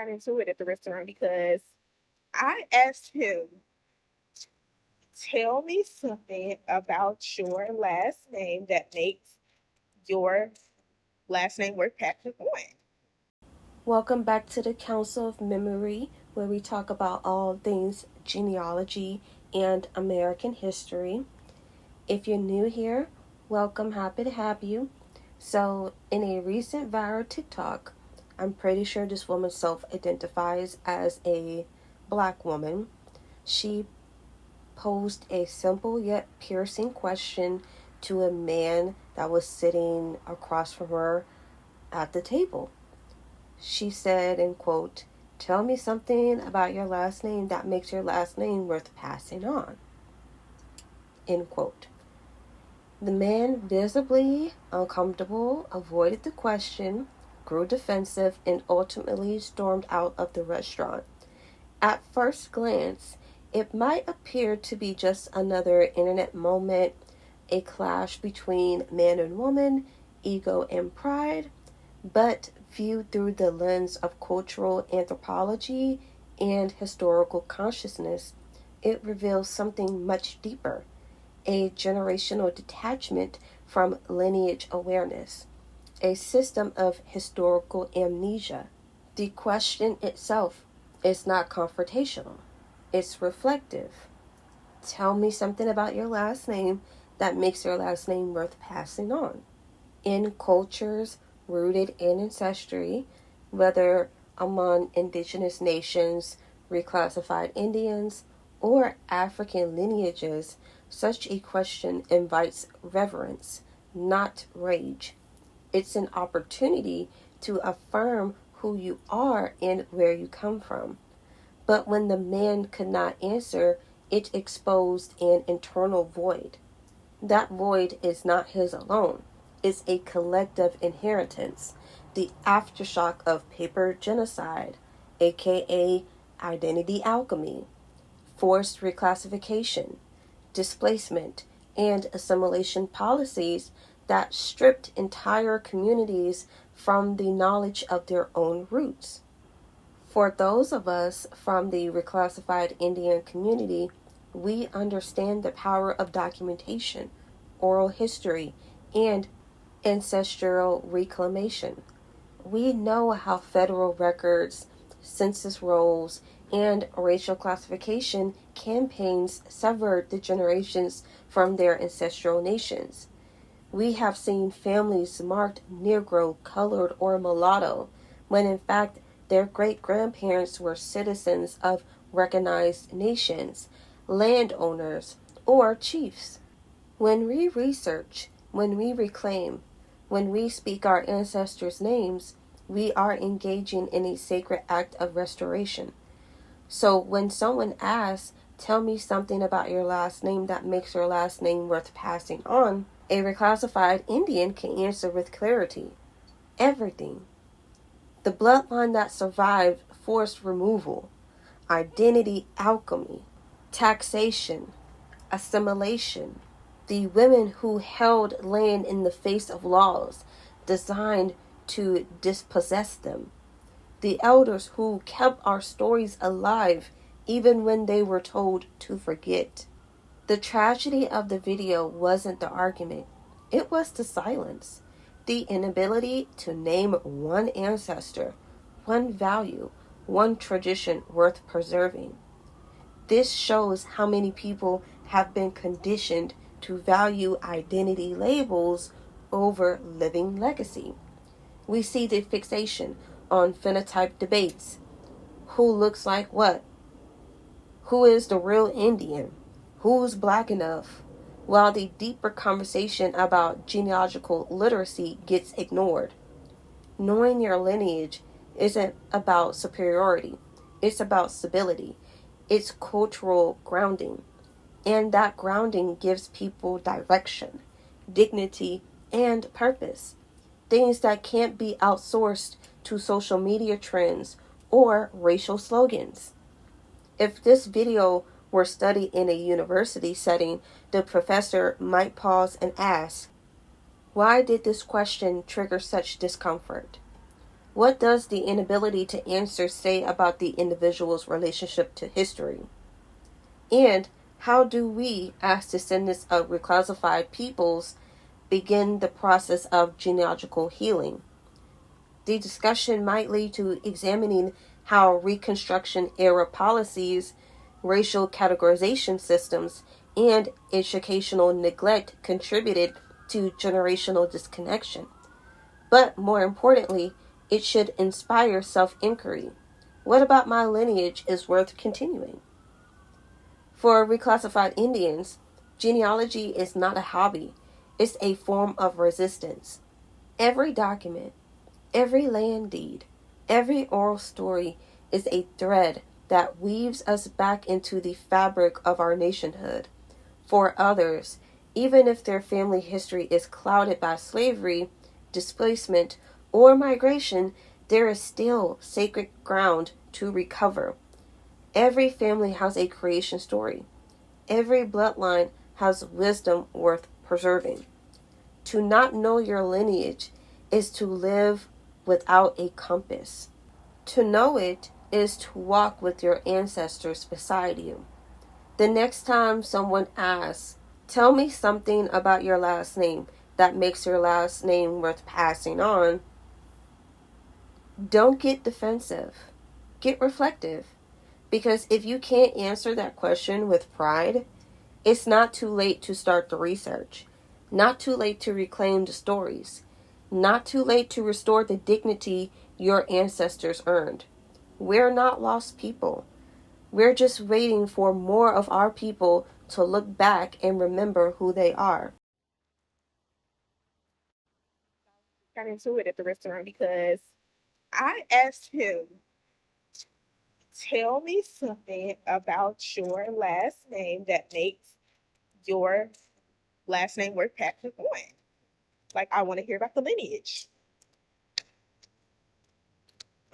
got into it at the restaurant because I asked him, tell me something about your last name that makes your last name worth passing on. Welcome back to the Council of Memory, where we talk about all things genealogy and American history. If you're new here, welcome, happy to have you. So, in a recent viral TikTok, I'm pretty sure this woman self identifies as a black woman. She posed a simple yet piercing question to a man that was sitting across from her at the table. She said, in quote, "Tell me something about your last name that makes your last name worth passing on." End quote. The man, visibly uncomfortable, avoided the question, grew defensive, and ultimately stormed out of the restaurant. At first glance, it might appear to be just another internet moment, a clash between man and woman, ego and pride, but viewed through the lens of cultural anthropology and historical consciousness, it reveals something much deeper: a generational detachment from lineage awareness, a system of historical amnesia. The question itself is not confrontational, it's reflective. Tell me something about your last name that makes your last name worth passing on. In cultures rooted in ancestry, whether among indigenous nations, reclassified Indians, or African lineages, such a question invites reverence, not rage. It's an opportunity to affirm who you are and where you come from. But when the man could not answer, it exposed an internal void. That void is not his alone. It's a collective inheritance, the aftershock of paper genocide, aka identity alchemy, forced reclassification, displacement, and assimilation policies that stripped entire communities from the knowledge of their own roots. For those of us from the reclassified Indian community, we understand the power of documentation, oral history, and ancestral reclamation. We know how federal records, census rolls, and racial classification campaigns severed the generations from their ancestral nations. We have seen families marked Negro, colored, or mulatto, when in fact their great grandparents were citizens of recognized nations, landowners, or chiefs. When we research, when we reclaim, when we speak our ancestors' names, we are engaging in a sacred act of restoration. So when someone asks, "Tell me something about your last name that makes your last name worth passing on," a reclassified Indian can answer with clarity: everything. The bloodline that survived forced removal, identity alchemy, taxation, assimilation. The women who held land in the face of laws designed to dispossess them. The elders who kept our stories alive even when they were told to forget. The tragedy of the video wasn't the argument, it was the silence. The inability to name one ancestor, one value, one tradition worth preserving. This shows how many people have been conditioned to value identity labels over living legacy. We see the fixation on phenotype debates. Who looks like what? Who is the real Indian? Who's black enough? While the deeper conversation about genealogical literacy gets ignored. Knowing your lineage isn't about superiority, it's about stability. It's cultural grounding. And that grounding gives people direction, dignity, and purpose. Things that can't be outsourced to social media trends or racial slogans. If this video were studied in a university setting, the professor might pause and ask, why did this question trigger such discomfort? What does the inability to answer say about the individual's relationship to history? And how do we, as descendants of reclassified peoples, begin the process of genealogical healing? The discussion might lead to examining how Reconstruction era policies, racial categorization systems, and educational neglect contributed to generational disconnection. But more importantly, it should inspire self inquiry. What about my lineage is worth continuing? For reclassified Indians, genealogy is not a hobby, it's a form of resistance. Every document, every land deed, every oral story is a thread that weaves us back into the fabric of our nationhood. For others, even if their family history is clouded by slavery, displacement, or migration, there is still sacred ground to recover. Every family has a creation story. Every bloodline has wisdom worth preserving. To not know your lineage is to live without a compass. To know it is to walk with your ancestors beside you. The next time someone asks, tell me something about your last name that makes your last name worth passing on, don't get defensive. Get reflective. Because if you can't answer that question with pride, it's not too late to start the research. Not too late to reclaim the stories. Not too late to restore the dignity your ancestors earned. We're not lost people. We're just waiting for more of our people to look back and remember who they are. Got into it at the restaurant because I asked him, tell me something about your last name that makes your last name worth passing on. Like, I want to hear about the lineage.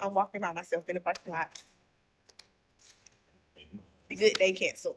I'm walking by myself in the parking lot. The good day canceled.